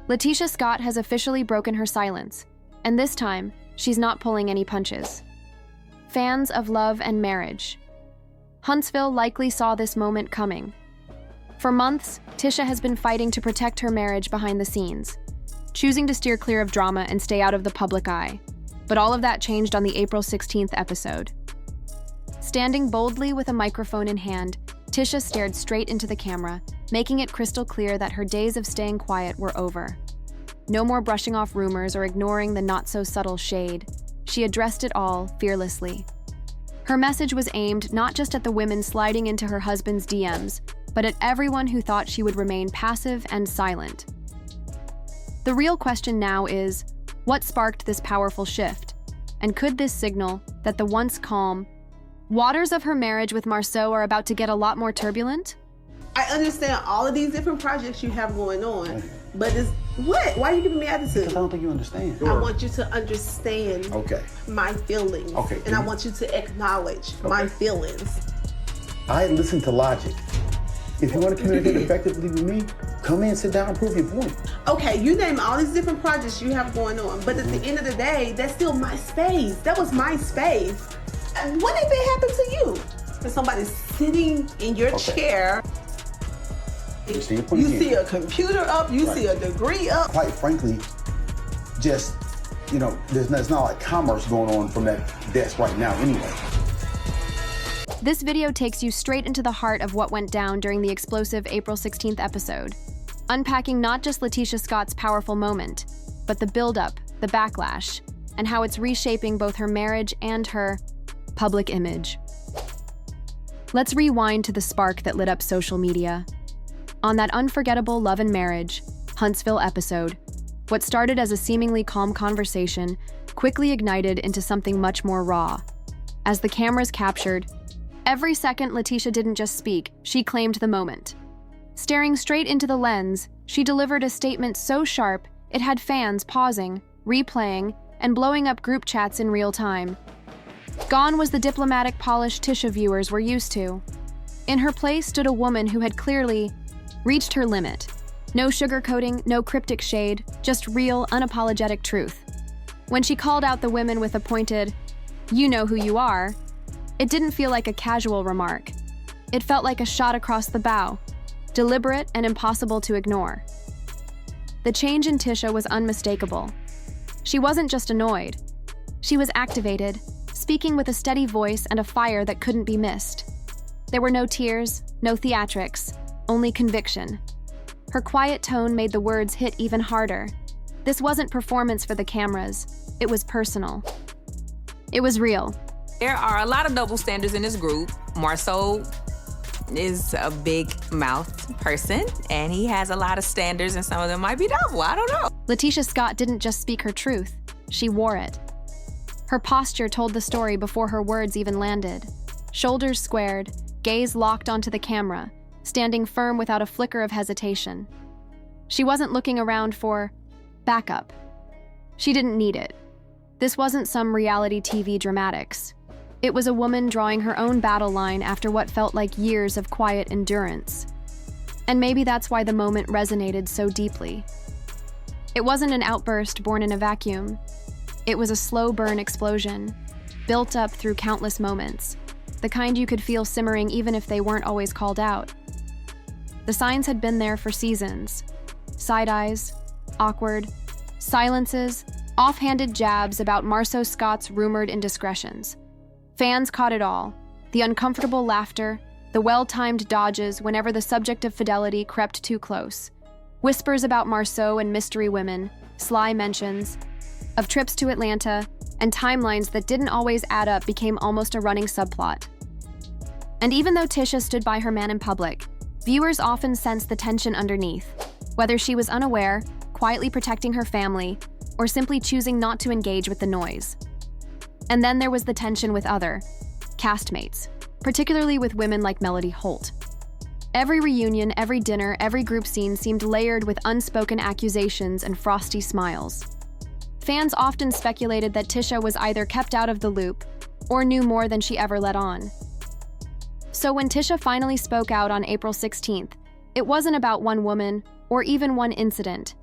LaTisha Scott has officially broken her silence, and this time, she's not pulling any punches. Fans of love and marriage. Huntsville likely saw this moment coming. For months, Tisha has been fighting to protect her marriage behind the scenes, choosing to steer clear of drama and stay out of the public eye. But all of that changed on the April 16th episode. Standing boldly with a microphone in hand, Tisha stared straight into the camera, making it crystal clear that her days of staying quiet were over. No more brushing off rumors or ignoring the not-so-subtle shade. She addressed it all fearlessly. Her message was aimed not just at the women sliding into her husband's DMs, but at everyone who thought she would remain passive and silent. The real question now is, what sparked this powerful shift? And could this signal that the once calm waters of her marriage with Marsau are about to get a lot more turbulent? I understand all of these different projects you have going on, but it's what? Why are you giving me attitude? Because I don't think you understand. I want you to understand my feelings, and I want you to acknowledge my feelings. I listen to logic. If you want to communicate effectively with me, come in, sit down, and prove your point. Okay, you name all these different projects you have going on, but at the end of the day, that's still my space. That was my space. What if it happened to you? If somebody's sitting in your chair, you see a computer up, you see a degree up. Quite frankly, just, there's not like commerce going on from that desk right now anyway. This video takes you straight into the heart of what went down during the explosive April 16th episode, unpacking not just LaTisha Scott's powerful moment, but the build-up, the backlash, and how it's reshaping both her marriage and her public image. Let's rewind to the spark that lit up social media. On that unforgettable Love and Marriage, Huntsville episode, what started as a seemingly calm conversation quickly ignited into something much more raw. As the cameras captured, every second LaTisha didn't just speak, she claimed the moment. Staring straight into the lens, she delivered a statement so sharp it had fans pausing, replaying, and blowing up group chats in real time. Gone was the diplomatic polish Tisha viewers were used to. In her place stood a woman who had clearly reached her limit. No sugarcoating, no cryptic shade, just real, unapologetic truth. When she called out the women with a pointed, "You know who you are," it didn't feel like a casual remark. It felt like a shot across the bow, deliberate and impossible to ignore. The change in Tisha was unmistakable. She wasn't just annoyed. She was activated, speaking with a steady voice and a fire that couldn't be missed. There were no tears, no theatrics, only conviction. Her quiet tone made the words hit even harder. This wasn't performance for the cameras. It was personal. It was real. There are a lot of double standards in this group. Marsau is a big mouth person, and he has a lot of standards, and some of them might be double. I don't know. LaTisha Scott didn't just speak her truth. She wore it. Her posture told the story before her words even landed. Shoulders squared, gaze locked onto the camera, standing firm without a flicker of hesitation. She wasn't looking around for backup. She didn't need it. This wasn't some reality TV dramatics. It was a woman drawing her own battle line after what felt like years of quiet endurance. And maybe that's why the moment resonated so deeply. It wasn't an outburst born in a vacuum. It was a slow burn explosion, built up through countless moments, the kind you could feel simmering even if they weren't always called out. The signs had been there for seasons. Side eyes, awkward, silences, offhanded jabs about Marsau Scott's rumored indiscretions. Fans caught it all, the uncomfortable laughter, the well-timed dodges whenever the subject of fidelity crept too close, whispers about Marsau and mystery women, sly mentions of trips to Atlanta, and timelines that didn't always add up became almost a running subplot. And even though Tisha stood by her man in public, viewers often sensed the tension underneath, whether she was unaware, quietly protecting her family, or simply choosing not to engage with the noise. And then there was the tension with other castmates, particularly with women like Melody Holt. Every reunion, every dinner, every group scene seemed layered with unspoken accusations and frosty smiles. Fans often speculated that Tisha was either kept out of the loop or knew more than she ever let on. So when Tisha finally spoke out on April 16th, it wasn't about one woman or even one incident.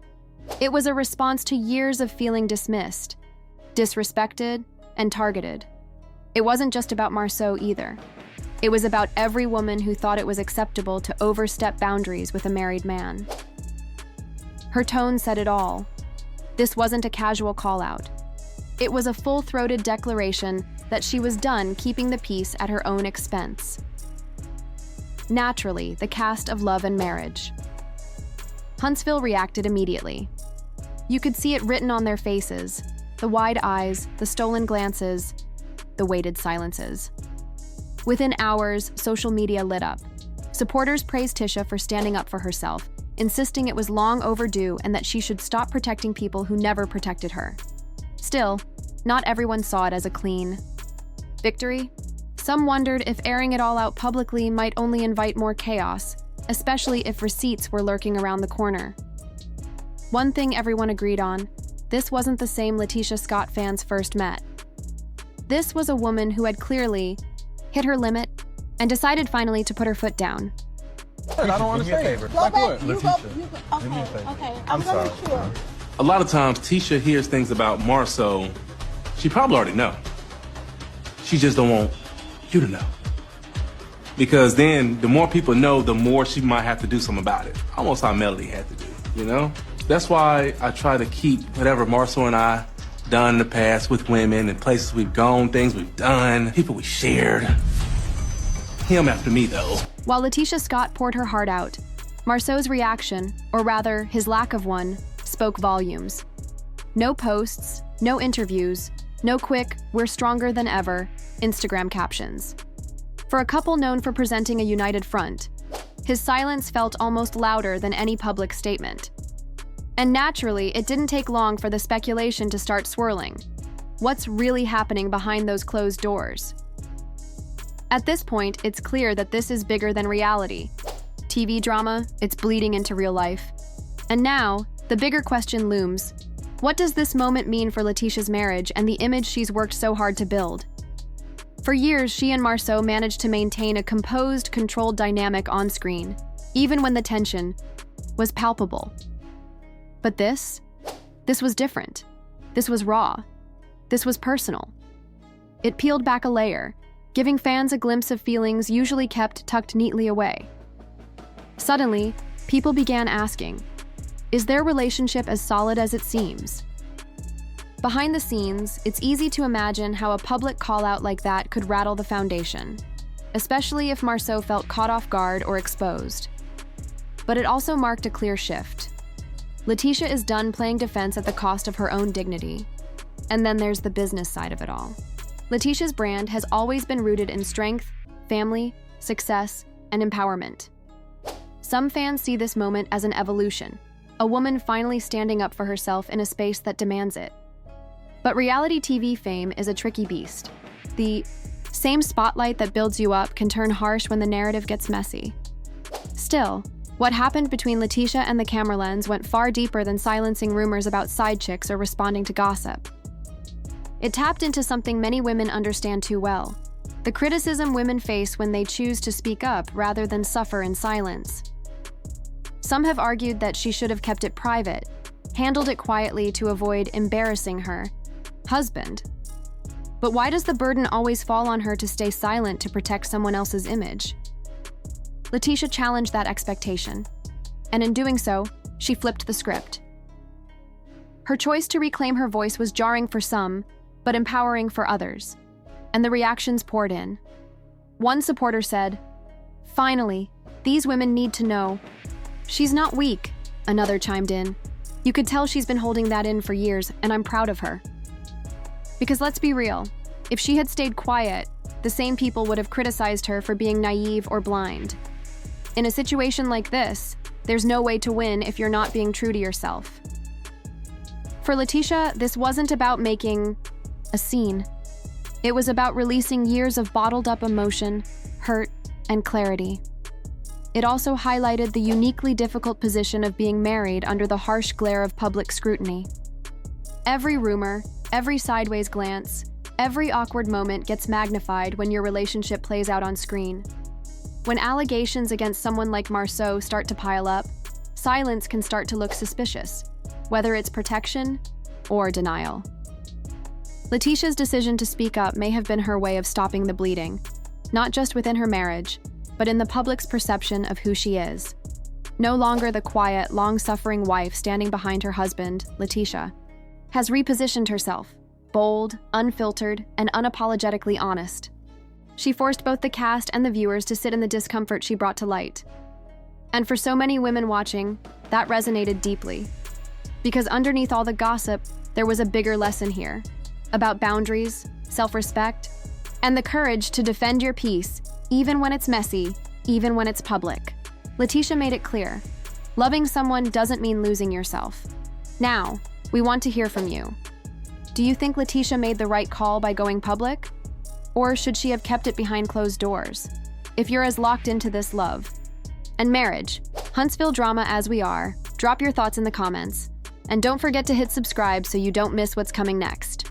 It was a response to years of feeling dismissed, disrespected, and targeted. It wasn't just about Marsau either. It was about every woman who thought it was acceptable to overstep boundaries with a married man. Her tone said it all. This wasn't a casual call-out. It was a full-throated declaration that she was done keeping the peace at her own expense. Naturally, the cast of Love and Marriage. Huntsville reacted immediately. You could see it written on their faces, the wide eyes, the stolen glances, the weighted silences. Within hours, social media lit up. Supporters praised Tisha for standing up for herself, insisting it was long overdue and that she should stop protecting people who never protected her. Still, not everyone saw it as a clean victory. Some wondered if airing it all out publicly might only invite more chaos, especially if receipts were lurking around the corner. One thing everyone agreed on, this wasn't the same LaTisha Scott fans first met. This was a woman who had clearly hit her limit and decided finally to put her foot down. I don't understand. Go Like back. what? You LaTisha. do me a favor. Okay. I'm sorry. Sure. A lot of times, Tisha hears things about Marsau she probably already know. She just don't want you to know. Because then, the more people know, the more she might have to do something about it. Almost how Melody had to do, you know? That's why I try to keep whatever Marsau and I done in the past with women and places we've gone, things we've done, people we shared. Him after me, though. While LaTisha Scott poured her heart out, Marsau's reaction, or rather his lack of one, spoke volumes. No posts, no interviews, no quick, "we're stronger than ever" Instagram captions. For a couple known for presenting a united front, his silence felt almost louder than any public statement. And naturally, it didn't take long for the speculation to start swirling. What's really happening behind those closed doors? At this point, it's clear that this is bigger than reality. TV drama, it's bleeding into real life. And now, the bigger question looms. What does this moment mean for LaTisha's marriage and the image she's worked so hard to build? For years, she and Marsau managed to maintain a composed, controlled dynamic on screen, even when the tension was palpable. But this was different. This was raw. This was personal. It peeled back a layer, giving fans a glimpse of feelings usually kept tucked neatly away. Suddenly, people began asking, is their relationship as solid as it seems? Behind the scenes, it's easy to imagine how a public call-out like that could rattle the foundation, especially if Marsau felt caught off guard or exposed. But it also marked a clear shift. LaTisha is done playing defense at the cost of her own dignity. And then there's the business side of it all. LaTisha's brand has always been rooted in strength, family, success, and empowerment. Some fans see this moment as an evolution, a woman finally standing up for herself in a space that demands it. But reality TV fame is a tricky beast. The same spotlight that builds you up can turn harsh when the narrative gets messy. Still, what happened between LaTisha and the camera lens went far deeper than silencing rumors about side chicks or responding to gossip. It tapped into something many women understand too well: the criticism women face when they choose to speak up rather than suffer in silence. Some have argued that she should have kept it private, handled it quietly to avoid embarrassing her husband. But why does the burden always fall on her to stay silent to protect someone else's image? LaTisha challenged that expectation, and in doing so, she flipped the script. Her choice to reclaim her voice was jarring for some, but empowering for others, and the reactions poured in. One supporter said, "Finally, these women need to know." "She's not weak," another chimed in. "You could tell she's been holding that in for years, and I'm proud of her." Because let's be real, if she had stayed quiet, the same people would have criticized her for being naive or blind. In a situation like this, there's no way to win if you're not being true to yourself. For LaTisha, this wasn't about making a scene. It was about releasing years of bottled-up emotion, hurt, and clarity. It also highlighted the uniquely difficult position of being married under the harsh glare of public scrutiny. Every rumor, every sideways glance, every awkward moment gets magnified when your relationship plays out on screen. When allegations against someone like Marsau start to pile up, silence can start to look suspicious. whether it's protection or denial. LaTisha's decision to speak up may have been her way of stopping the bleeding, not just within her marriage, but in the public's perception of who she is. No longer the quiet, long-suffering wife standing behind her husband, LaTisha, has repositioned herself, bold, unfiltered, and unapologetically honest. She forced both the cast and the viewers to sit in the discomfort she brought to light. And for so many women watching, that resonated deeply. Because underneath all the gossip, there was a bigger lesson here, about boundaries, self-respect, and the courage to defend your peace, even when it's messy, even when it's public. LaTisha made it clear, loving someone doesn't mean losing yourself. Now, we want to hear from you. Do you think LaTisha made the right call by going public? Or should she have kept it behind closed doors? If you're as locked into this love and marriage, Huntsville drama as we are, drop your thoughts in the comments. And don't forget to hit subscribe so you don't miss what's coming next.